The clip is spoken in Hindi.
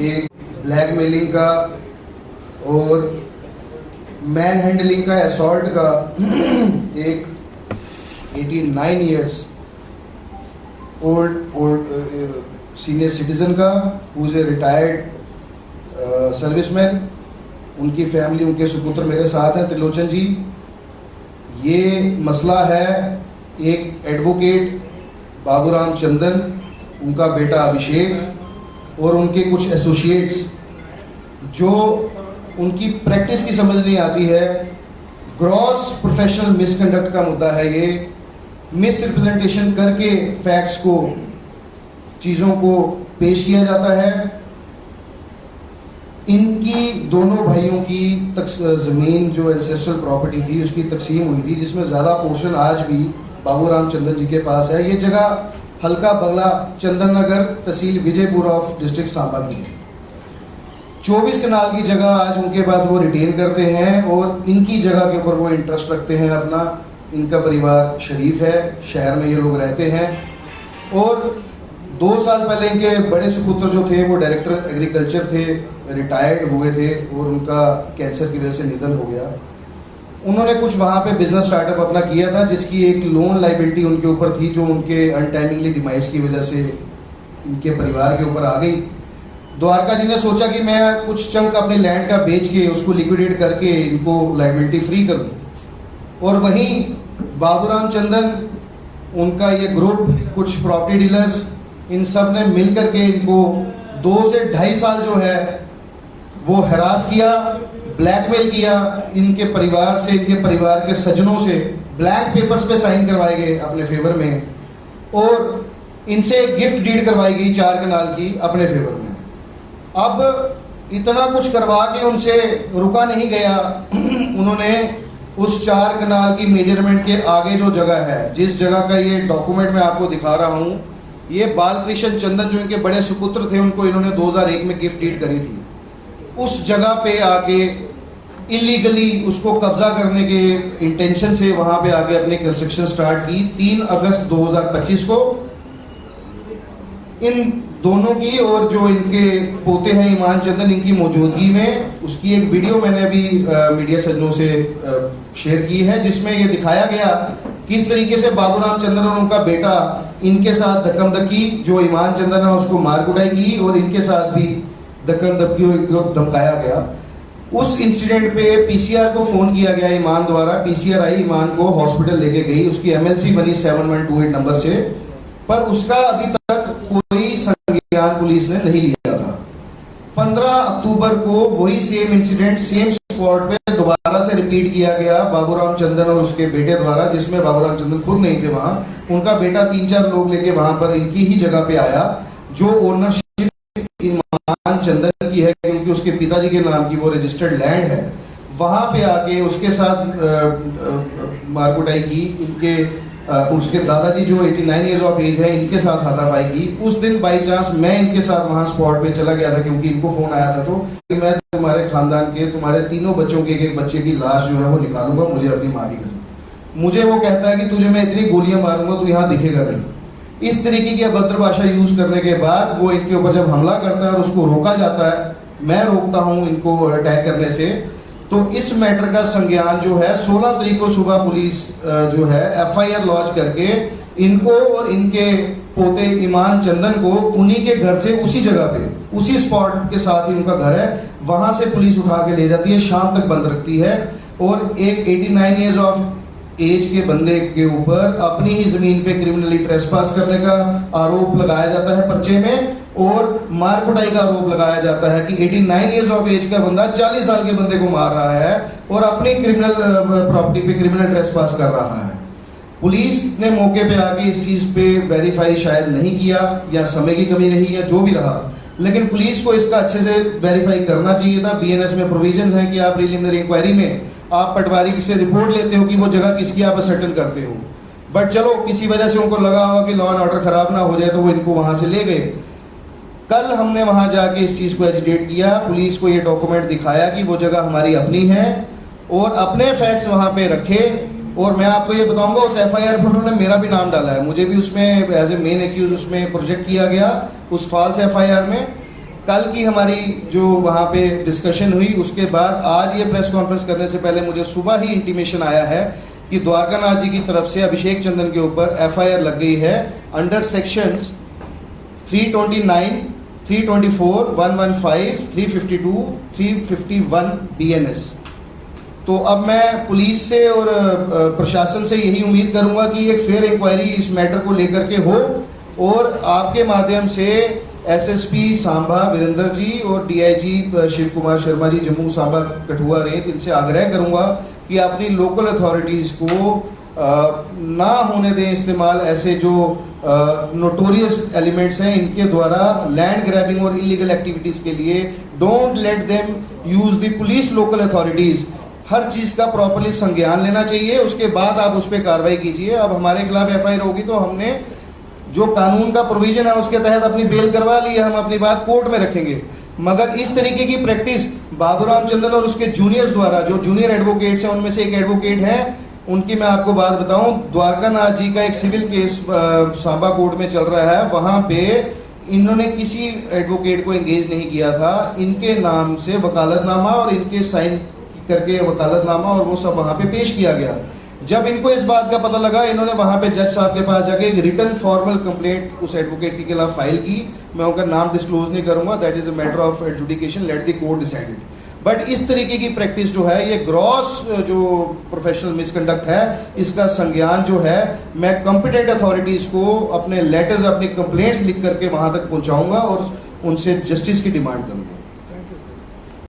एक ब्लैकमेलिंग का और मैन हैंडलिंग का, असॉल्ट का एक 89 इयर्स ओल्ड सीनियर सिटीजन का, who is a retired serviceman, उनकी फैमिली, उनके सुपुत्र मेरे साथ हैं, त्रिलोचन जी। ये मसला है एक एडवोकेट बाबूराम चंदन, उनका बेटा अभिषेक और उनके कुछ एसोसिएट्स, जो उनकी प्रैक्टिस की समझ नहीं आती है। ग्रॉस प्रोफेशनल मिसकंडक्ट का मुद्दा है ये। मिस रिप्रेजेंटेशन करके फैक्ट्स को, चीज़ों को पेश किया जाता है। इनकी दोनों भाइयों की ज़मीन जो एंसेस्ट्रल प्रॉपर्टी थी उसकी तकसीम हुई थी, जिसमें ज़्यादा पोर्शन आज भी बाबूराम चंदन जी के पास है। ये जगह हल्का बगला चंदन नगर, तहसील विजयपुर ऑफ डिस्ट्रिक्ट सांबा की है। 24 कनाल की जगह आज उनके पास वो रिटेन करते हैं और इनकी जगह के ऊपर वो इंटरेस्ट रखते हैं अपना। इनका परिवार शरीफ है, शहर में ये लोग रहते हैं। और 2 साल पहले इनके बड़े सुपुत्र जो थे वो डायरेक्टर एग्रीकल्चर थे, रिटायर्ड हुए थे और उनका कैंसर की वजह से निधन हो गया। उन्होंने कुछ वहाँ पे बिजनेस स्टार्टअप अपना किया था, जिसकी एक लोन लाइबिलिटी उनके ऊपर थी, जो उनके अनटाइमिंगली डिमाइस की वजह से इनके परिवार के ऊपर आ गई। द्वारका जी ने सोचा कि मैं कुछ चंक अपने लैंड का बेच के उसको लिक्विडेट करके इनको लाइबिलिटी फ्री करूं। और वहीं बाबूराम चंदन, उनका ये ग्रुप, कुछ प्रॉपर्टी डीलर्स, इन सब ने मिल करके इनको 2 से 2.5 साल जो है वो हरास किया, ब्लैकमेल किया। इनके परिवार से, इनके परिवार के सज्जनों से ब्लैंक पेपर्स पे साइन करवाए गए अपने फेवर में और इनसे गिफ्ट डीड करवाई गई 4 कनाल की अपने फेवर में। अब इतना कुछ करवा के उनसे रुका नहीं गया। उन्होंने उस 4 कनाल की मेजरमेंट के आगे जो जगह है, जिस जगह का ये डॉक्यूमेंट मैं आपको दिखा रहा हूं, ये बालकृष्ण चंदन जो इनके बड़े सुपुत्र थे, उनको इन्होंने 2001 में गिफ्ट डीड करी थी। उस जगह पे आके इलीगली उसको कब्जा करने के इंटेंशन से वहां पे आके अपनी कंस्ट्रक्शन स्टार्ट की। 3 अगस्त 2025 को इन दोनों की और जो इनके पोते हैं ईमान चंदन, इनकी मौजूदगी में, उसकी एक वीडियो मैंने अभी मीडिया सज्जनों से शेयर की है, जिसमें ये दिखाया गया किस तरीके से बाबूराम चंदन और उनका बेटा इनके साथ धक्कम धक्की, जो ईमान चंदन है उसको मार कुटाई की और इनके साथ भी धक्कम धक्की और धमकाया गया। उस इंसिडेंट पे पीसीआर को फोन किया गया ईमान द्वारा। पीसीआर आई, ईमान को हॉस्पिटल लेके गई, उसकी एमएलसी बनी 7128 नंबर से, पर उसका अभी तक कोई संज्ञान पुलिस ने नहीं लिया था। 15 अक्टूबर को वही सेम इंसिडेंट सेम स्पॉट पे दोबारा से रिपीट किया गया बाबूराम चंदन और उसके बेटे द्वारा, जिसमें बाबूराम चंदन खुद नहीं थे वहां। उनका बेटा 3-4 लोग लेके वहां पर इनकी ही जगह पे आया, जो ओनरशिप ईमान चंदन की है, क्योंकि उसके पिताजी के नाम की वो रजिस्टर्ड लैंड है। वहां पे आके उसके साथ मारकुटाई की। इनके उसके दादाजी जो 89 ईयर्स ऑफ एज है, इनके साथ हाथापाई की। उस दिन बाई चांस मैं इनके साथ वहां स्पॉट पे चला गया था, क्योंकि इनको फोन आया था तो कि मैं तुम्हारे खानदान के, तुम्हारे तीनों बच्चों के एक बच्चे की लाश जो है वो निकालूंगा, मुझे अपनी माँ की कसम। मुझे वो कहता है कि तुझे मैं इतनी गोलियां मारूंगा तू यहाँ दिखेगा नहीं। इस तरीके की अभद्र भाषा यूज करने के बाद वो इनके ऊपर जब हमला करता है और उसको रोका जाता है, मैं रोकता हूँ इनको अटैक करने से, तो इस मैटर का संज्ञान जो है 16 तारीख को सुबह पुलिस जो है एफआईआर लॉन्च करके इनको और इनके पोते ईमान चंदन को उन्हीं के घर से, उसी जगह पे, उसी स्पॉट के साथ ही उनका घर है, वहां से पुलिस उठा के ले जाती है, शाम तक बंद रखती है। और एक 89 ईयर्स ऑफ एज के बंदे के ऊपर अपनी ही जमीन पे क्रिमिनली ट्रेसपास करने का आरोप लगाया जाता है पर्चे में, और मारकुटाई का आरोप लगाया जाता है कि 89 इयर्स ऑफ एज का बंदा 40 साल के बंदे को मार रहा है और अपनी क्रिमिनल प्रॉपर्टी पे क्रिमिनल ट्रेसपास कर रहा है। पुलिस ने मौके पे आके इस चीज पे वेरीफाई शायद नहीं किया, या समय की कमी रही, या जो भी रहा, लेकिन पुलिस को इसका अच्छे से वेरीफाई करना चाहिए था। बीएनएस में प्रोविजन है कि आप प्रिलिमिनरी इंक्वायरी में आप पटवारी से रिपोर्ट लेते हो कि वो जगह किसकी आप सर्टन करते हो, बट चलो किसी वजह से उनको लगा होगा कि लॉ एंड ऑर्डर खराब ना हो जाए, तो वो इनको वहां से ले गए। कल हमने वहां जाके इस चीज को एजिटेट किया, पुलिस को ये डॉक्यूमेंट दिखाया कि वो जगह हमारी अपनी है और अपने फैक्ट्स वहां पे रखे। और मैं आपको ये बताऊंगा, उस एफआईआर पर उन्होंने मेरा भी नाम डाला है, मुझे भी उसमें एज ए मेन एक्यूज उसमें प्रोजेक्ट किया गया उस फॉल्स एफआईआर में। कल की हमारी जो वहाँ पे डिस्कशन हुई, उसके बाद आज ये प्रेस कॉन्फ्रेंस करने से पहले मुझे सुबह ही इंटीमेशन आया है कि द्वारका नाथ जी की तरफ से अभिषेक चंदन के ऊपर FIR लग गई है अंडर सेक्शंस 329, 324, 115, 352, 351 BNS। तो अब मैं पुलिस से और प्रशासन से यही उम्मीद करूंगा कि एक फेयर इंक्वायरी इस मैटर को लेकर के हो, और आपके माध्यम से SSP सांबा वीरेंद्र जी और DIG शिव कुमार शर्मा जी जम्मू सांबा कठुआ रेंज, इनसे आग्रह करूंगा कि अपनी लोकल अथॉरिटीज को ना होने दें इस्तेमाल ऐसे जो नोटोरियस एलिमेंट्स हैं, इनके द्वारा लैंड ग्रैबिंग और इलीगल एक्टिविटीज के लिए। Don't let them use the police local authorities. हर चीज का प्रॉपरली संज्ञान लेना चाहिए, उसके बाद आप उस पर कार्रवाई कीजिए। अब हमारे खिलाफ FIR होगी तो हमने जो कानून का प्रोविजन है उसके तहत अपनी बेल करवा ली है, हम अपनी बात कोर्ट में रखेंगे। मगर इस तरीके की प्रैक्टिस बाबूराम चंदन और उसके जूनियर्स द्वारा, जो जूनियर एडवोकेट्स हैं उनमें से एक एडवोकेट है, उनकी मैं आपको बात बताऊं, द्वारका नाथ जी का एक सिविल केस सांबा कोर्ट में चल रहा है, वहां पे इन्होंने किसी एडवोकेट को एंगेज नहीं किया था, इनके नाम से वकालतनामा और इनके साइन करके वकालतनामा और वो सब वहां पे पेश किया गया। जब इनको इस बात का पता लगा, इन्होंने वहां पे जज साहब के पास जाके एक रिटन फॉर्मल कंप्लेंट उस एडवोकेट के खिलाफ फाइल की। मैं उनका नाम डिस्क्लोज नहीं करूंगा, that is a matter of adjudication, let the court decide it. But इस तरीके की प्रैक्टिस जो है, ये ग्रॉस जो प्रोफेशनल मिसकंडक्ट है, इसका संज्ञान जो है मैं कॉम्पिटेंट अथॉरिटीज को अपने लेटर्स, अपनी कंप्लेंट्स लिख करके वहां तक पहुंचाऊंगा और उनसे जस्टिस की डिमांड करूंगा।